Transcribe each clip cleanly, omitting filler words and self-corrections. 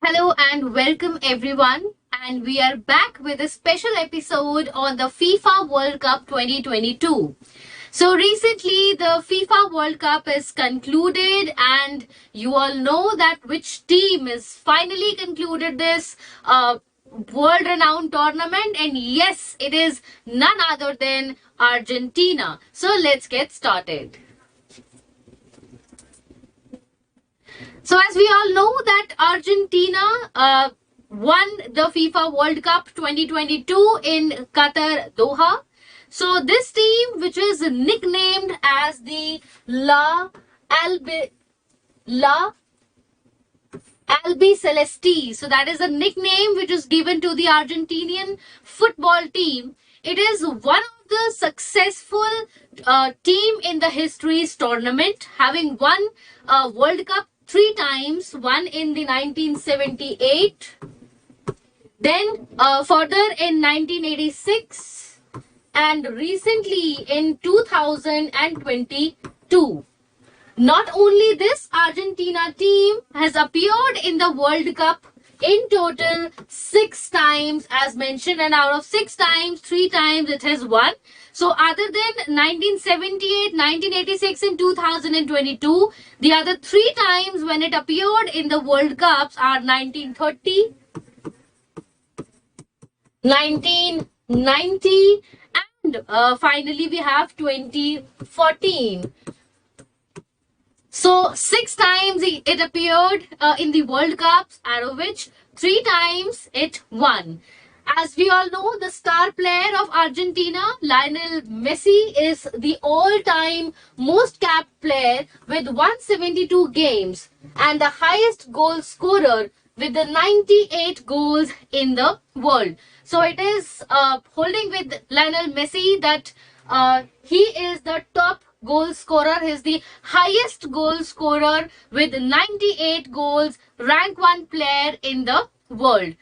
Hello and welcome everyone. And we are back with a special episode on the FIFA World Cup 2022. So recently the FIFA World Cup is concluded and you all know that which team is finally concluded this world renowned tournament, and yes, it is none other than Argentina. So let's get started. So as we all know that Argentina won the FIFA World Cup 2022 in Qatar, Doha. So this team, which is nicknamed as the La Albi Celesti. So that is a nickname which is given to the Argentinian football team. It is one of the successful team in the history's tournament, having won World Cup three times, one in the 1978, then further in 1986, and recently in 2022. Not only this, Argentina team has appeared in the World Cup in total 6 times as mentioned, and out of 6 times, 3 times it has won. So other than 1978, 1986 and 2022, the other 3 times when it appeared in the World Cups are 1930, 1990 and finally we have 2014. So 6 times it appeared in the World Cups, out of which 3 times it won. As we all know, the star player of Argentina, Lionel Messi, is the all-time most capped player with 172 games and the highest goal scorer with the 98 goals in the world. So it is holding with Lionel Messi that he is the top goal scorer. He is the highest goal scorer with 98 goals, rank 1 player in the world.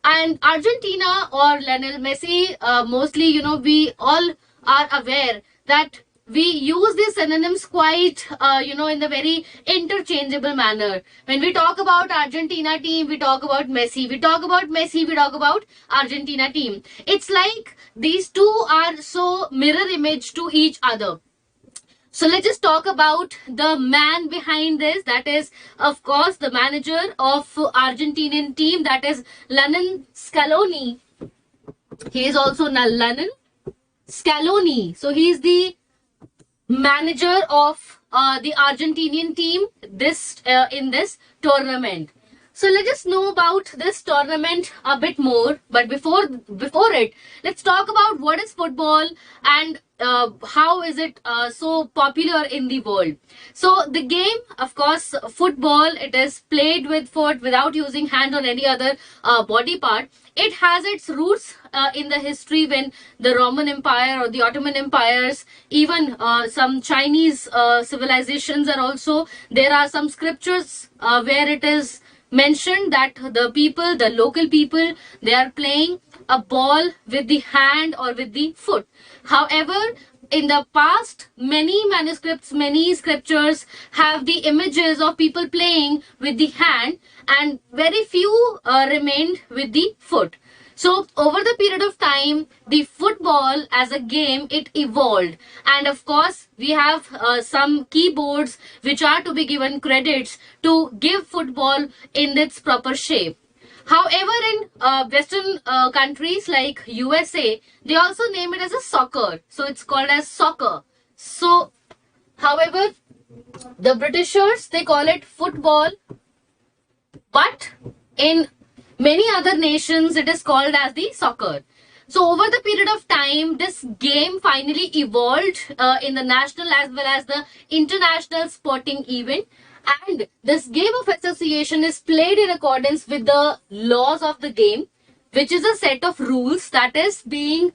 And Argentina or Lionel Messi, mostly, we all are aware that we use these synonyms quite, in the very interchangeable manner. When we talk about Argentina team, we talk about Messi. We talk about Messi, we talk about Argentina team. It's like these two are so mirror image to each other. So let's just talk about the man behind this. That is, of course, the manager of Argentinian team. That is Lionel Scaloni. He is also Lionel Scaloni. So he is the manager of the Argentinian team in this tournament. So let's just know about this tournament a bit more. But before it, let's talk about what is football and how is it so popular in the world. So the game, of course, football, it is played with foot without using hand or any other body part. It has its roots in the history when the Roman Empire or the Ottoman empires, even some Chinese civilizations are also. There are some scriptures where it is mentioned that the local people, they are playing a ball with the hand or with the foot. However, in the past, many manuscripts, many scriptures have the images of people playing with the hand and very few remained with the foot. So over the period of time, the football as a game, it evolved. And of course, we have some keyboards which are to be given credits to give football in its proper shape. However, in Western countries like USA, they also name it as a soccer. So it's called as soccer. So, however, the Britishers, they call it football. But in many other nations, it is called as the soccer. So over the period of time, this game finally evolved in the national as well as the international sporting event. And this game of association is played in accordance with the laws of the game, which is a set of rules that is being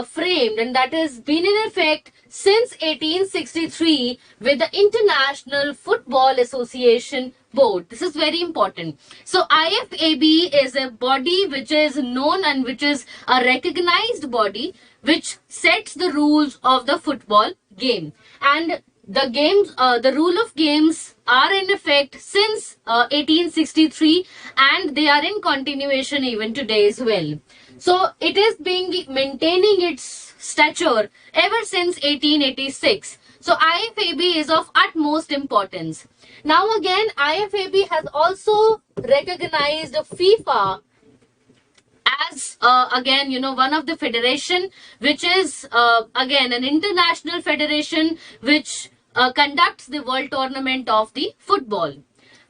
framed and that has been in effect since 1863 with the International Football Association Board. This is very important. So IFAB is a body which is known and which is a recognized body which sets the rules of the football game. And the rule of games are in effect since 1863, and they are in continuation even today as well. So it is being maintaining its stature ever since 1886. So IFAB is of utmost importance. Now again, IFAB has also recognized FIFA as again, one of the federation, which is again an international federation which conducts the world tournament of the football.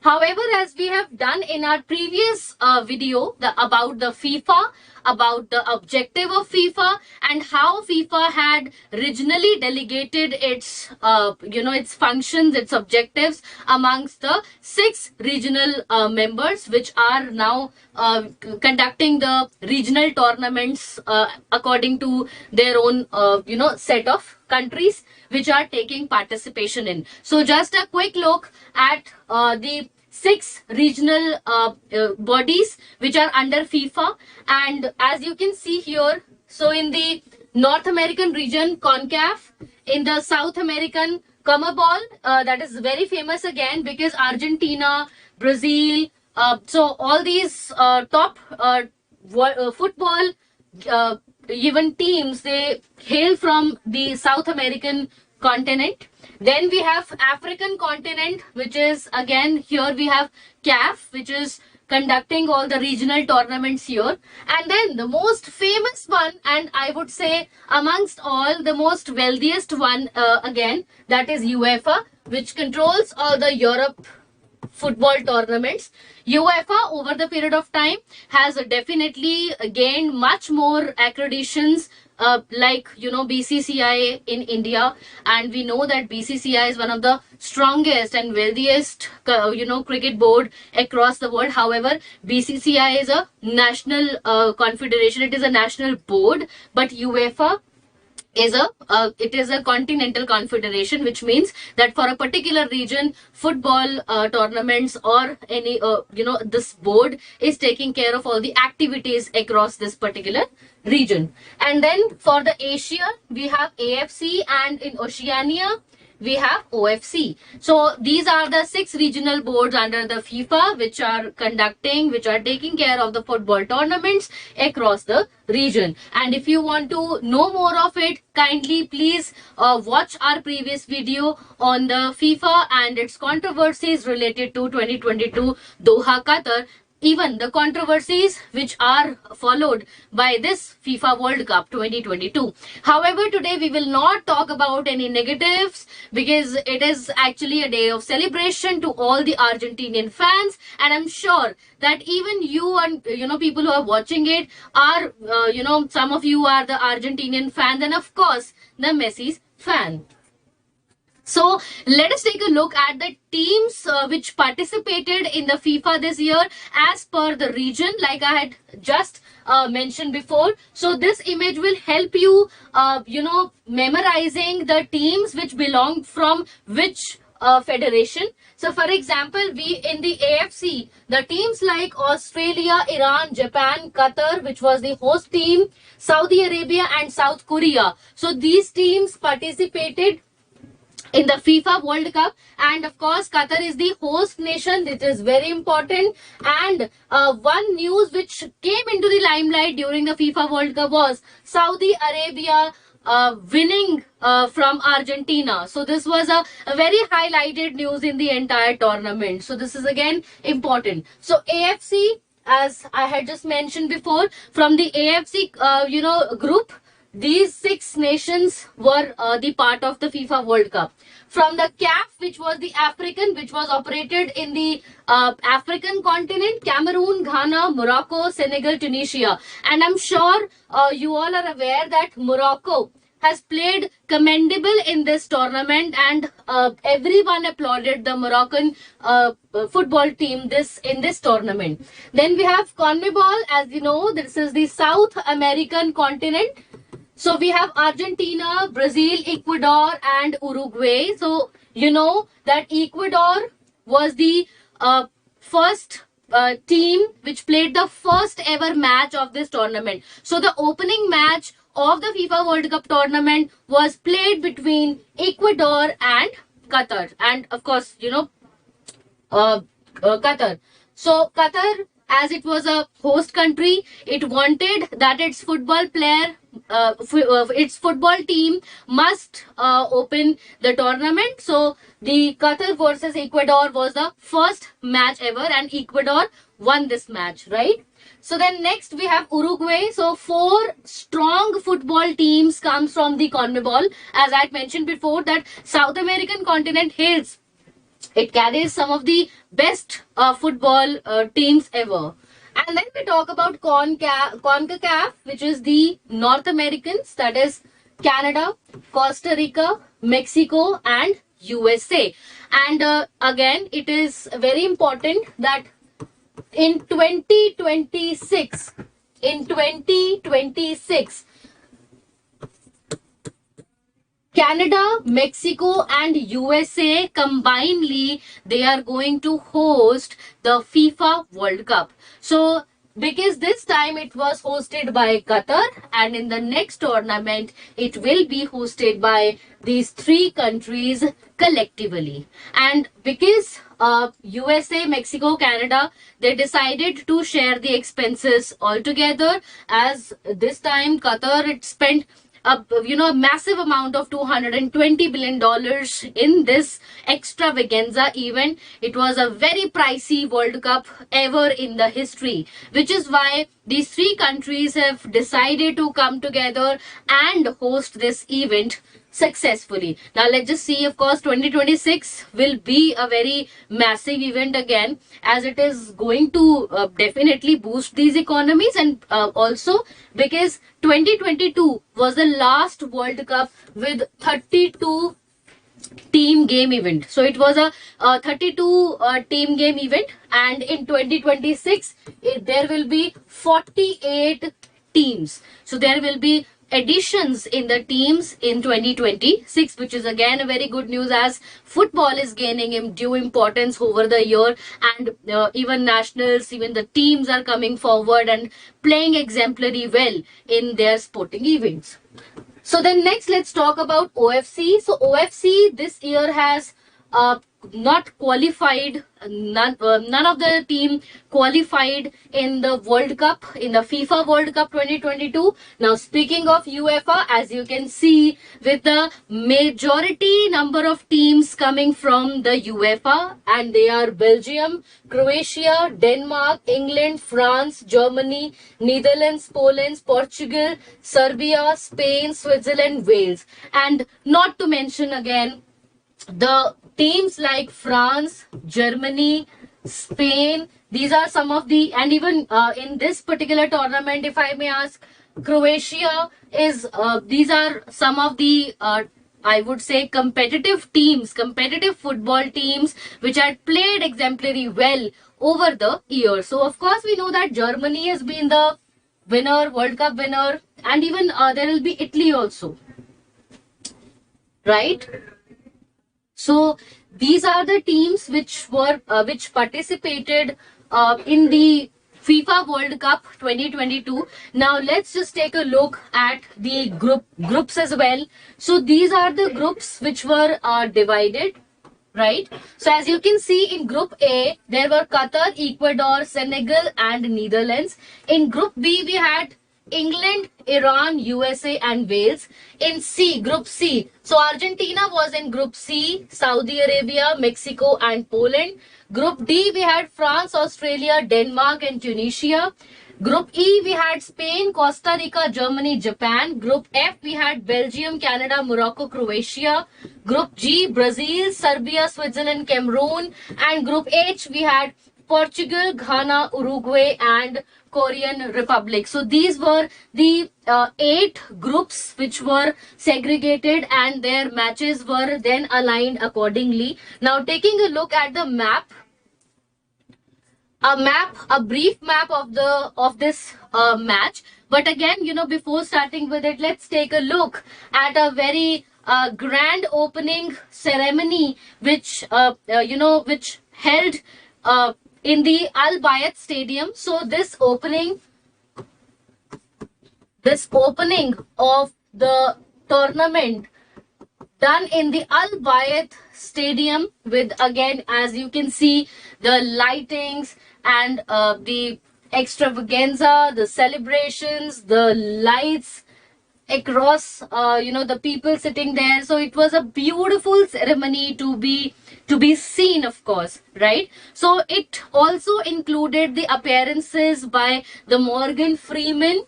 However, as we have done in our previous video about the FIFA, about the objective of FIFA, and how FIFA had regionally delegated its its functions, its objectives amongst the 6 regional members, which are now conducting the regional tournaments according to their own set of countries which are taking participation in. So just a quick look at the 6 regional bodies which are under FIFA. And as you can see here, so in the North American region, CONCACAF, in the South American, CONMEBOL, that is very famous again because Argentina, Brazil, so all these top football even teams, they hail from the South American continent. Then we have African continent, which is again here we have CAF, which is conducting all the regional tournaments here. And then the most famous one, and I would say amongst all the most wealthiest one again, that is UEFA, which controls all the Europe football tournaments. UEFA over the period of time has definitely gained much more accreditations like BCCI in India, and we know that BCCI is one of the strongest and wealthiest cricket board across the world. However, BCCI is a national confederation, it is a national board, but UEFA is a continental confederation, which means that for a particular region, football tournaments or any this board is taking care of all the activities across this particular region. And then for the Asia, we have AFC, and in Oceania we have OFC. So these are the 6 regional boards under the FIFA which are taking care of the football tournaments across the region. And if you want to know more of it, kindly please watch our previous video on the FIFA and its controversies related to 2022 Doha, Qatar. Even the controversies which are followed by this FIFA World Cup 2022. However, today we will not talk about any negatives because it is actually a day of celebration to all the Argentinian fans, and I'm sure that even you and people who are watching it are some of you are the Argentinian fans, and of course the Messi's fan. So let us take a look at the teams which participated in the FIFA this year as per the region, like I had just mentioned before. So this image will help you, memorizing the teams which belong from which federation. So for example, we in the AFC, the teams like Australia, Iran, Japan, Qatar, which was the host team, Saudi Arabia and South Korea. So these teams participated in the FIFA World Cup, and of course Qatar is the host nation. It is very important. And one news which came into the limelight during the FIFA World Cup was Saudi Arabia winning from Argentina. So this was a very highlighted news in the entire tournament. So this is again important. So AFC, as I had just mentioned before, from the AFC group, these 6 nations were the part of the FIFA World Cup. From the CAF, which was the African, which was operated in the African continent, Cameroon, Ghana, Morocco, Senegal, Tunisia. And I'm sure you all are aware that Morocco has played commendable in this tournament, and everyone applauded the Moroccan football team in this tournament. Then we have CONMEBOL. As you know, this is the South American continent. So we have Argentina, Brazil, Ecuador and Uruguay. So you know that Ecuador was the first team which played the first ever match of this tournament. So the opening match of the FIFA World Cup tournament was played between Ecuador and Qatar. And of course, Qatar. So Qatar, as it was a host country, it wanted that its football team must open the tournament. So the Qatar versus Ecuador was the first match ever, and Ecuador won this match, right? So then next we have Uruguay. So four strong football teams comes from the CONMEBOL. As I had mentioned before, that South American continent hails, it carries some of the best football teams ever. And then we talk about CONCACAF, which is the North Americans, that is Canada, Costa Rica, Mexico, and USA. And again, it is very important that in 2026, Canada, Mexico, and USA combinedly, they are going to host the FIFA World Cup. So, because this time it was hosted by Qatar, and in the next tournament, it will be hosted by these three countries collectively. And because USA, Mexico, Canada, they decided to share the expenses altogether, as this time Qatar, it spent a massive amount of $220 billion in this extravaganza event. It was a very pricey World Cup ever in the history, which is why these three countries have decided to come together and host this event successfully. Now let's just see, of course 2026 will be a very massive event again, as it is going to definitely boost these economies, and also because 2022 was the last World Cup with 32 team game event. So it was a 32 team game event, and in 2026 there will be 48 teams. So there will be additions in the teams in 2026, which is again a very good news, as football is gaining due importance over the year, and even nationals, even the teams are coming forward and playing exemplary well in their sporting events. So then next, let's talk about OFC. So OFC this year has not qualified, none of the team qualified in the World Cup, in the FIFA World Cup 2022. Now speaking of UEFA, as you can see, with the majority number of teams coming from the UEFA, and they are Belgium, Croatia, Denmark, England, France, Germany, Netherlands, Poland, Portugal, Serbia, Spain, Switzerland, Wales, and not to mention again the teams like France, Germany, Spain. These are some of the, and even in this particular tournament, if I may ask, Croatia is, these are some of the, I would say, competitive teams, competitive football teams, which had played exemplary well over the years. So, of course, we know that Germany has been the winner, World Cup winner, and even there will be Italy also, right? So these are the teams which were which participated in the FIFA World Cup 2022. Now let's just take a look at the groups as well. So these are the groups which were divided, right? So as you can see, in Group A, there were Qatar, Ecuador, Senegal, and Netherlands. In Group B, we had England, Iran, USA, and Wales. In C, Group C, so Argentina was in Group C, Saudi Arabia, Mexico, and Poland. Group D, we had France, Australia, Denmark, and Tunisia. Group E, we had Spain, Costa Rica, Germany, Japan. Group F, we had Belgium, Canada, Morocco, Croatia. Group G, Brazil, Serbia, Switzerland, Cameroon. And Group H, we had Portugal, Ghana, Uruguay, and Korean Republic. So these were the 8 groups which were segregated, and their matches were then aligned accordingly. Now taking a look at the map, a brief map of this match. But again, before starting with it, let's take a look at a very grand opening ceremony which which held in the Al Bayat Stadium. So this opening of the tournament done in the Al Bayat stadium with, again, as you can see, the lightings and the extravaganza, the celebrations, the lights across, the people sitting there. So it was a beautiful ceremony to be seen, of course, right? So it also included the appearances by the Morgan Freeman,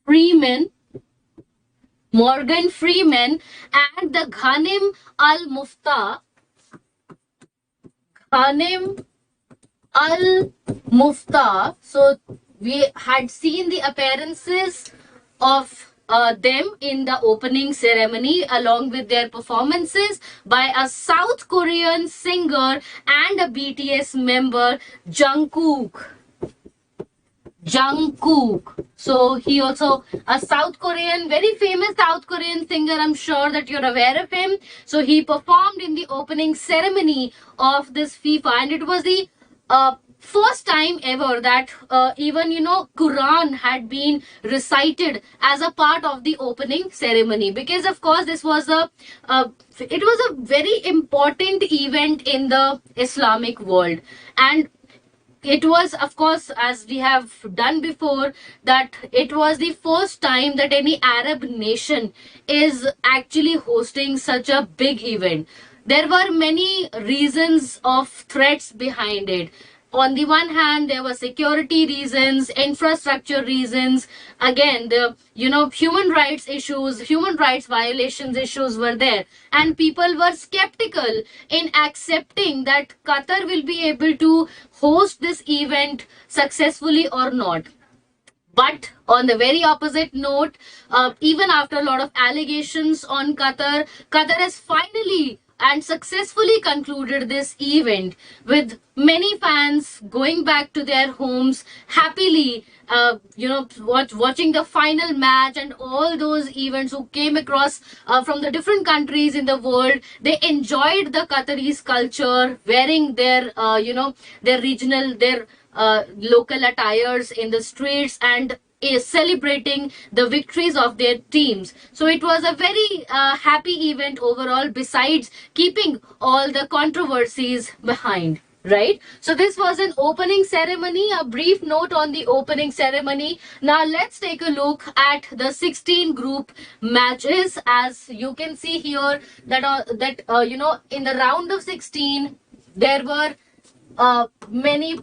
and the Ghanem Al Mufta. So we had seen the appearances of them in the opening ceremony, along with their performances by a South Korean singer and a BTS member, Jungkook. So he also a South Korean, very famous South Korean singer. I'm sure that you're aware of him. So he performed in the opening ceremony of this FIFA, and it was the first time ever that even Quran had been recited as a part of the opening ceremony, because of course this was it was a very important event in the Islamic world. And it was, of course, as we have done before, that it was the first time that any Arab nation is actually hosting such a big event. There were many reasons of threats behind it. On the one hand, there were security reasons, infrastructure reasons. Again, the human rights issues, human rights violations issues were there, and people were skeptical in accepting that Qatar will be able to host this event successfully or not. But on the very opposite note, even after a lot of allegations on Qatar has finally and successfully concluded this event, with many fans going back to their homes happily, watching the final match, and all those events who came across from the different countries in the world. They enjoyed the Qataris culture, wearing their regional, their local attires in the streets, and is celebrating the victories of their teams. So it was a very happy event overall, besides keeping all the controversies behind. Right? So this was an opening ceremony, a brief note on the opening ceremony. Now let's take a look at the 16 group matches. As you can see here, that in the round of 16, there were many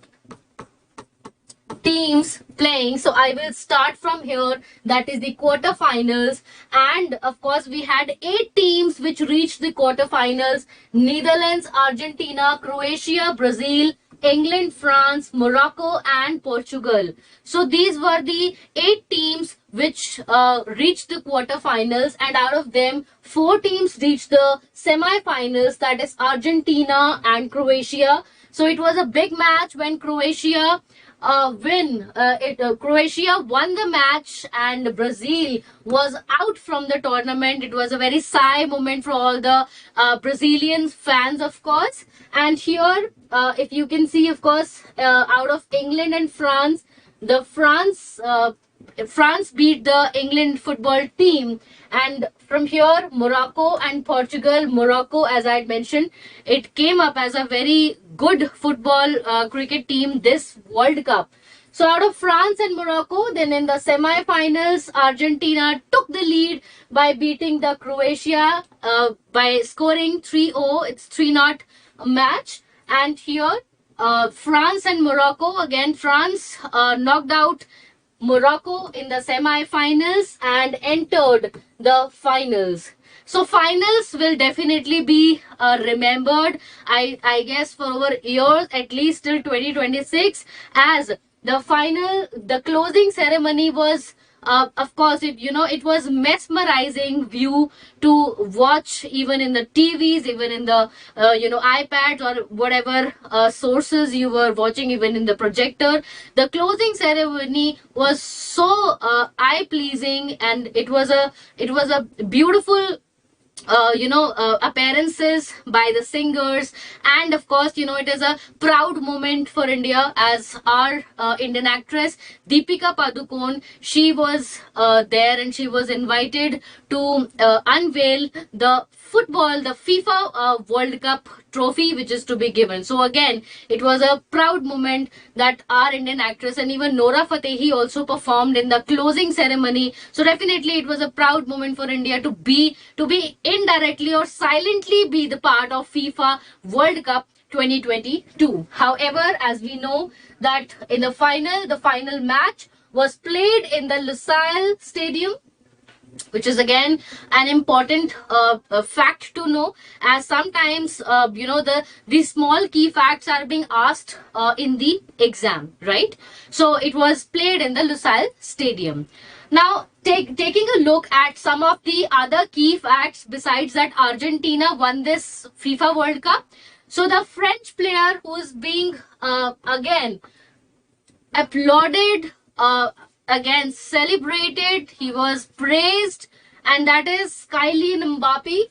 teams playing. So I will start from here. That is the quarterfinals, and of course we had 8 teams which reached the quarterfinals: Netherlands, Argentina, Croatia, Brazil, England, France, Morocco, and Portugal. So these were the 8 teams which reached the quarterfinals, and out of them 4 teams reached the semi-finals, that is Argentina and Croatia. So it was a big match when Croatia Croatia won the match and Brazil was out from the tournament. It was a very sigh moment for all the Brazilian fans, of course. And here, if you can see, of course, out of England and France, France beat the England football team. And from here, Morocco and Portugal. Morocco, as I had mentioned, it came up as a very good football cricket team this World Cup. So out of France and Morocco, then in the semi-finals, Argentina took the lead by beating the Croatia by scoring 3-0. It's 3-0 match. And here, France and Morocco, again, France knocked out Morocco in the semi-finals and entered the finals. So finals will definitely be remembered, I guess, for over years, at least till 2026, as the closing ceremony was, of course, it was mesmerizing view to watch, even in the TVs, even in the iPads or whatever sources you were watching, even in the projector. The closing ceremony was so eye pleasing, and it was a beautiful appearances by the singers. And of course, it is a proud moment for India, as our Indian actress Deepika Padukone, she was there, and she was invited to unveil the FIFA World Cup trophy, which is to be given. So again, it was a proud moment that our Indian actress, and even Nora Fatehi also performed in the closing ceremony. So definitely it was a proud moment for India to be indirectly or silently be the part of FIFA World Cup 2022. However, as we know that in the final match was played in the Lusail Stadium, which is again an important fact to know, as sometimes the small key facts are being asked in the exam, right? So it was played in the Lusail Stadium. Now, taking a look at some of the other key facts besides that Argentina won this FIFA World Cup. So the French player who is being again applauded, again celebrated, he was praised, and that is Kylian Mbappe.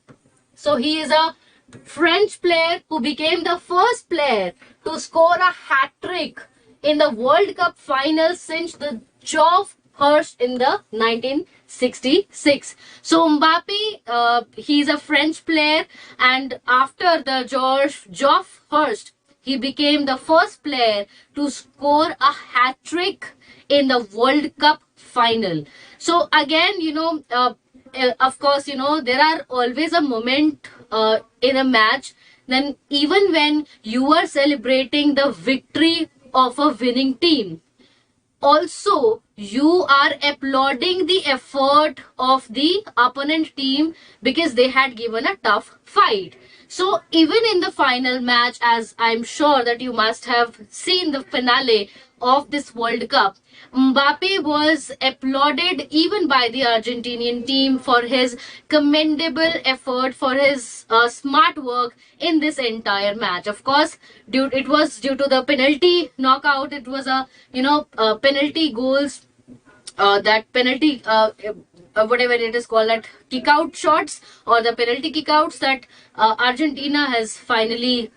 So he is a French player who became the first player to score a hat-trick in the World Cup final since the Geoff Hurst in the 1966. So Mbappe, he is a French player, and after the Geoff Hurst, he became the first player to score a hat-trick in the World Cup final. So again, of course, there are always a moment in a match, then even when you are celebrating the victory of a winning team, also you are applauding the effort of the opponent team because they had given a tough fight. So even in the final match, as I'm sure that you must have seen the finale of this World Cup, Mbappe was applauded even by the Argentinian team for his commendable effort, for his smart work in this entire match. Of course, it was due to the penalty knockout. It was penalty goals, that penalty, whatever it is called, that kick out shots or the penalty kick outs, that Argentina has finally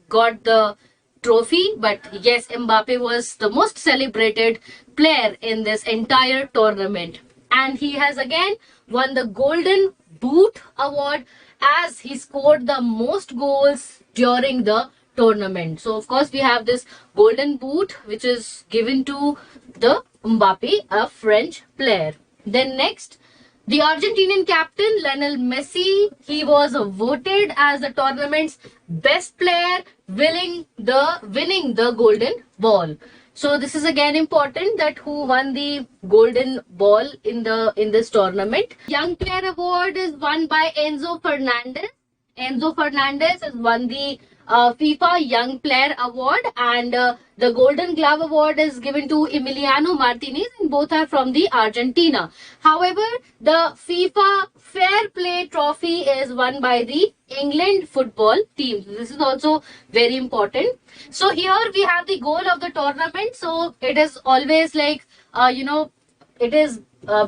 got the trophy. But yes, Mbappe was the most celebrated player in this entire tournament, and he has again won the Golden Boot award as he scored the most goals during the tournament. So of course we have this Golden Boot, which is given to the Mbappe, a French player. Then next, the Argentinian captain Lionel Messi, he was voted as the tournament's best player, winning the Golden Ball. So this is again important, that who won the Golden Ball in this tournament. Young Player Award is won by Enzo Fernandez. Enzo Fernandez has won the FIFA Young Player Award, and the Golden Glove Award is given to Emiliano Martinez, and both are from the Argentina. However, the FIFA Fair Play Trophy is won by the England football team. This is also very important. So here we have the goal of the tournament. So it is always like, it is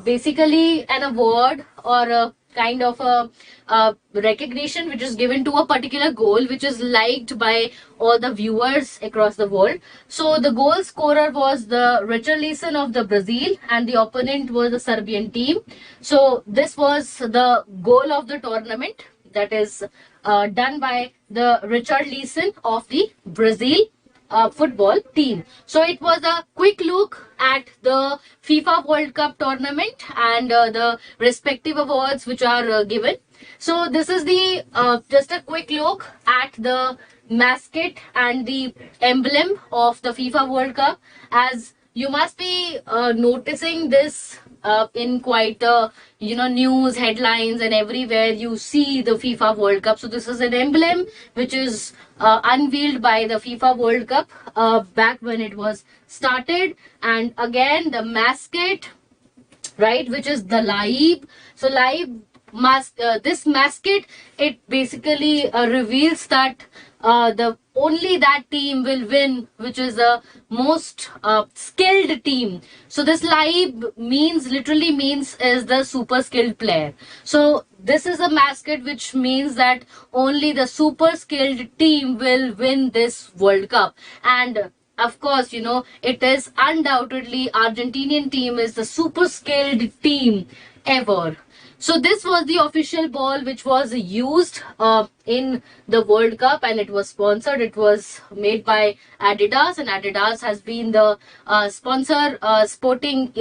basically an award or a kind of a recognition which is given to a particular goal which is liked by all the viewers across the world. So the goal scorer was the Richarlison of the Brazil, and the opponent was the Serbian team. So this was the goal of the tournament, that is done by the Richarlison of the Brazil football team. So it was a quick look at the FIFA World Cup tournament and the respective awards which are given. So this is the just a quick look at the mascot and the emblem of the FIFA World Cup, as you must be noticing this in quite news headlines, and everywhere you see the FIFA World Cup. So this is an emblem which is unveiled by the FIFA World Cup back when it was started, and again the mascot, right, which is the Laib. So Laib this mascot, it basically reveals that the only that team will win, which is the most skilled team. So this Laib means, literally means, is the super skilled player. So this is a mascot which means that only the super skilled team will win this World Cup. And of course, it is undoubtedly Argentinian team is the super skilled team ever. So this was the official ball which was used in the World Cup, and it was sponsored. It was made by Adidas, and Adidas has been the sponsor sporting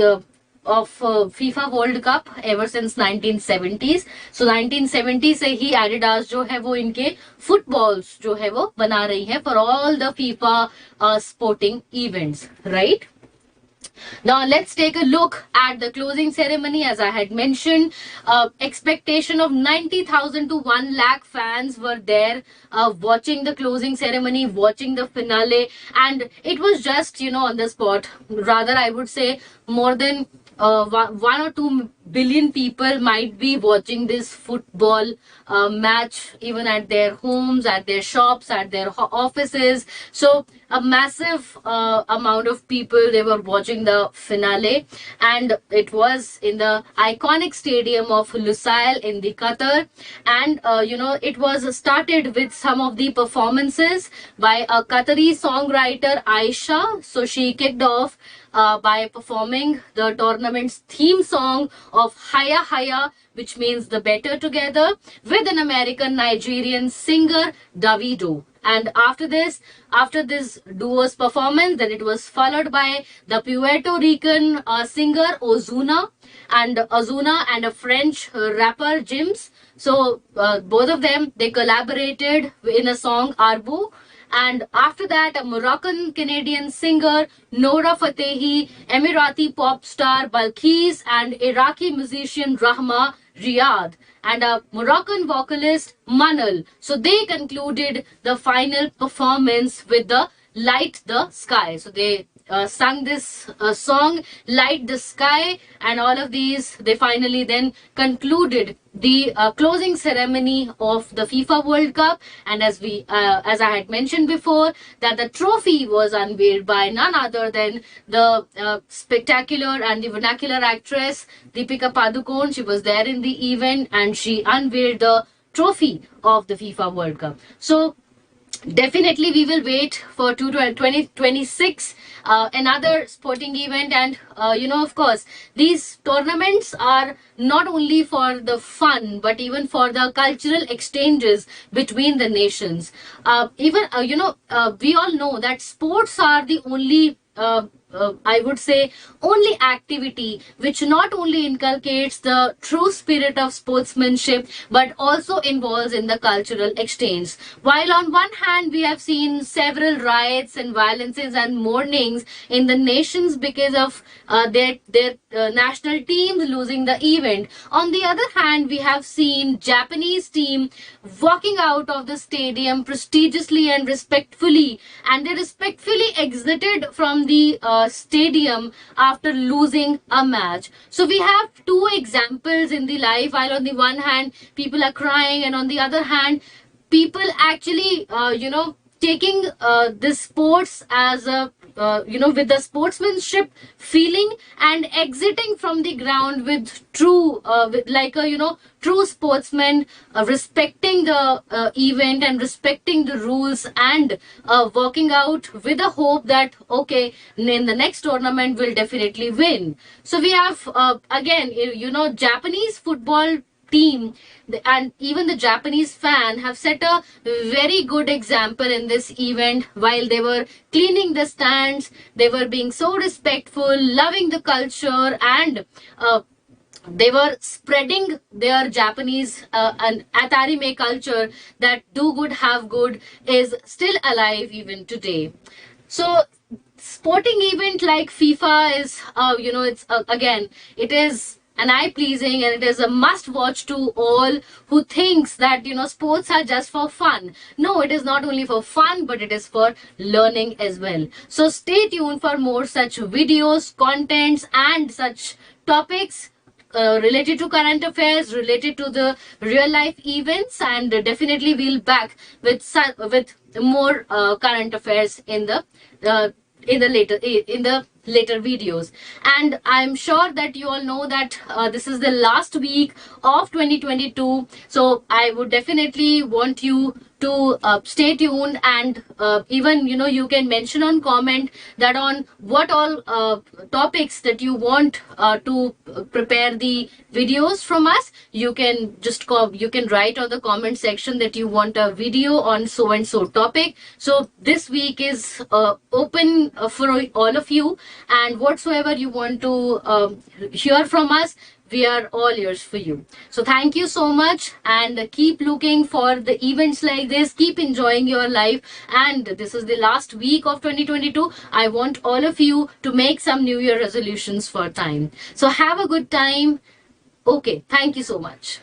of FIFA World Cup ever since 1970s. So 1970 से ही Adidas जो है वो इनके footballs जो है वो बना रही है for all the FIFA sporting events, right? Now let's take a look at the closing ceremony. As I had mentioned, expectation of 90,000 to 1 lakh fans were there watching the closing ceremony, watching the finale, and it was just on the spot. Rather, I would say more than 1 or 2 billion people might be watching this football match even at their homes, at their shops, at their offices. So a massive amount of people, they were watching the finale, and it was in the iconic stadium of Lusail in the Qatar. And it was started with some of the performances by a Qatari songwriter, Aisha. So she kicked off by performing the tournament's theme song of Haya Haya, which means the better together, with an American Nigerian singer, Davido. And after this duo's performance, then it was followed by the Puerto Rican singer Ozuna and a French rapper Jims. So both of them, they collaborated in a song Arbu. And after that, a Moroccan Canadian singer, Nora Fatehi, Emirati pop star Balkis, and Iraqi musician Rahma Riyad, and a Moroccan vocalist Manal. So they concluded the final performance with the Light the Sky. So they sung this song, Light the Sky, and all of these, they finally then concluded the closing ceremony of the FIFA World Cup. And as I had mentioned before, that the trophy was unveiled by none other than the spectacular and the vernacular actress Deepika Padukone. She was there in the event, and she unveiled the trophy of the FIFA World Cup. So definitely we will wait for 2026, another sporting event. And of course, these tournaments are not only for the fun but even for the cultural exchanges between the nations. We all know that sports are the only I would say only activity which not only inculcates the true spirit of sportsmanship but also involves in the cultural exchange. While on one hand we have seen several riots and violences and mournings in the nations because of their national teams losing the event, on the other hand we have seen Japanese team walking out of the stadium prestigiously and respectfully, and they respectfully exited from the stadium after losing a match. So we have two examples in the life. While on the one hand people are crying, and on the other hand people actually taking this sports as a with the sportsmanship feeling and exiting from the ground with true true sportsman, respecting the event and respecting the rules, and working out with the hope that okay, in the next tournament we'll definitely win. So we have again Japanese football team and even the Japanese fan have set a very good example in this event. While they were cleaning the stands, they were being so respectful, loving the culture, and they were spreading their Japanese and Atarime culture, that do good have good is still alive even today. So sporting event like FIFA is it's again, it is an eye-pleasing, and it is a must-watch to all who thinks that sports are just for fun. No, it is not only for fun, but it is for learning as well. So stay tuned for more such videos, contents, and such topics related to current affairs, related to the real life events, and definitely we'll back with more current affairs uh, in the later videos. And I'm sure that you all know that this is the last week of 2022, so I would definitely want you to stay tuned, and even you can mention on comment that on what all topics that you want to prepare the videos from us. You can just you can write on the comment section that you want a video on so and so topic. So this week is open for all of you, and whatsoever you want to hear from us, we are all ears for you. So thank you so much, and keep looking for the events like this. Keep enjoying your life, and this is the last week of 2022. I want all of you to make some new year resolutions for time. So have a good time. Okay, thank you so much.